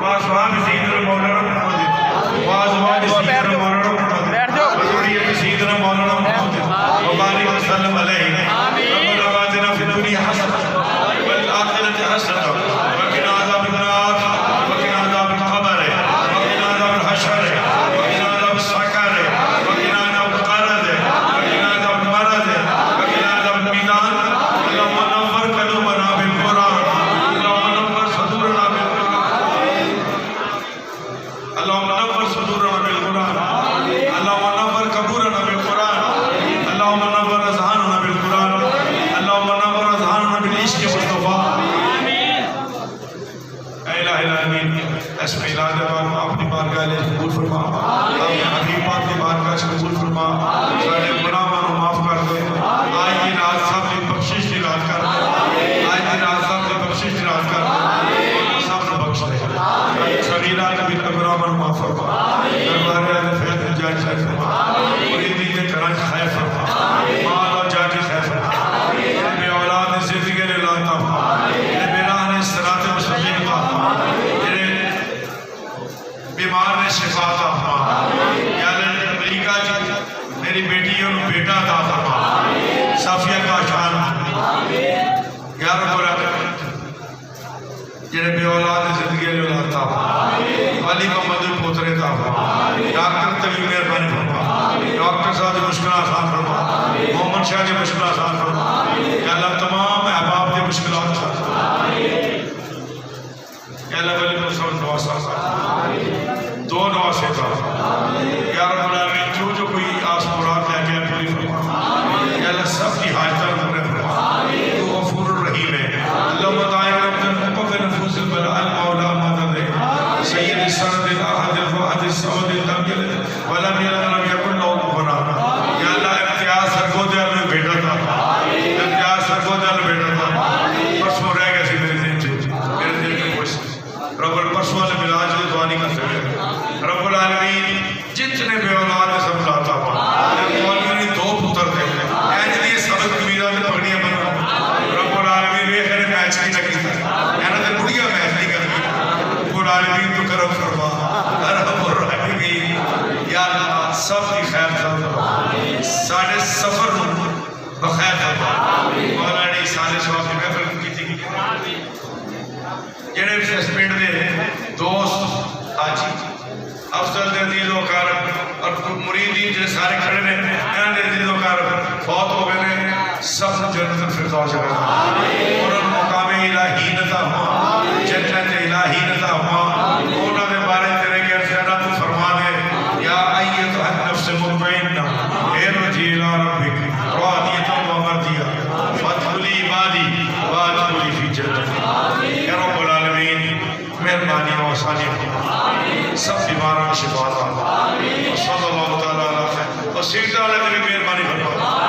وأصحاب سيدنا مولانا محمد وأزواج سيدنا مولانا محمد وذرية سيدنا مولانا محمد وبارك وسلم عليه ربنا آتنا في الدنيا حسنة والآخرة حسنة وقنا عذاب النار وقنا عذاب القبر وقنا عذاب الحشر وقنا عذاب السكر وقنا عذاب القرد وقنا عذاب المرض وقنا عذاب الميزان اللهم نور قلوبنا بالقرآن اللهم نور صدورنا بالقرآن اللهم نور صدورنا بالقرآن اللهم نور قبورنا بالقرآن اللهم نور أذهاننا بالقرآن اللهم نور أذهاننا بالعشق مصطفى اے الہ العالمین اس میلاد پاک اپنی بارگاہ میں قبول فرما اپنے حبیب پاک کی بارگاہ سے قبول فرما سارے گناہوں کو معاف کر دے آج کی رات سب کی بخشش کی رات کر دے آج کی رات سب کی بخشش کی رات کر دے سب کو بخش دے صغیرہ نبی کبرہ من معاف فرما دربار اہل فیض جاری خیر فرما مریدین کرن خیر فرما مال و جاری خیر فرما بے اولاد زندگی نے لاتا بے راہ نے صراط مستقیم کا بیمار نے شفا عطا فرما یا اللہ امریکہ جی میری بیٹیوں نے بیٹا عطا فرما صافیہ کا شان یا رب العالمین جنہیں بے اولاد زندگی نے لاتا والی محمد پوترے عطا فرما ڈاکٹر تغیر مہربانی فرما ڈاکٹر صاحب کی مشکل آسان فرما محمد شاہ کی مشکل آسان فرما یا اللہ تمام احباب کی مشکلات آسان فرما یا اللہ ولی مسلم دعا سازا دو دعا سیتا یا رب العالمین جو کوئی آس مراد لے کے پوری فرما یا اللہ سب کی حاجتیں پورے فرما تو غفور الرحیم ہے اللہم دائم ربنا مقف نفوس البلاء المولا مدد سید السند الاحد الفاحد الصمد لم یلد ولم یولد ولم یکن له کفوا احد یا اللہ امتیاز سرگودیال میں بیٹا تھا امتیاز سرگودیال میں بیٹا تھا پرسوں رہ گیا سی میرے دن سے میرے دل میں کوئی رب الپرسوں والے ملاج جو دعا نہیں کر سکے رب العالمین جتنے بے اولاد نے سب لاتا ہوا مولوی دو پتر تھے اینج دیئے سبق کبیرہ نے پگڑیاں بنا رب العالمین ویخ نے میچ نہیں لگی تھا اینہ نے بڑیا میچ نہیں کر گئی رب العالمین تو کرم فرما رب الرحمین یا اللہ سب کی خیر فرما ساڑھے سفر بخیر فرما مولا نے سارے شواب کی محفل کی تھی جنہیں بھی سسپینڈ دے دوست حاجی افضل دے دل و کارم اور مریدین جنہیں سارے کھڑے نے انہوں نے دل و کارم فوت ہو گئے نے سب جنت الفردوس جگہ انہوں نے مقام الہی نتا ہوا جنت الہی نتا ہوا انہوں نے بارے تیرے کے ارسانہ تو فرما دے یا ایتو النفس مطمئنہ ارجعی الی ربک راضیۃ و مرضیہ فادخلی عبادی وادخلی فی جنتی یا رب العالمین مہربانی و آسانی سب بیماران شفا عطا صلی اللہ تعالیٰ علیہ وسلم اور سیدہ علیہ نبی مہربانی فرما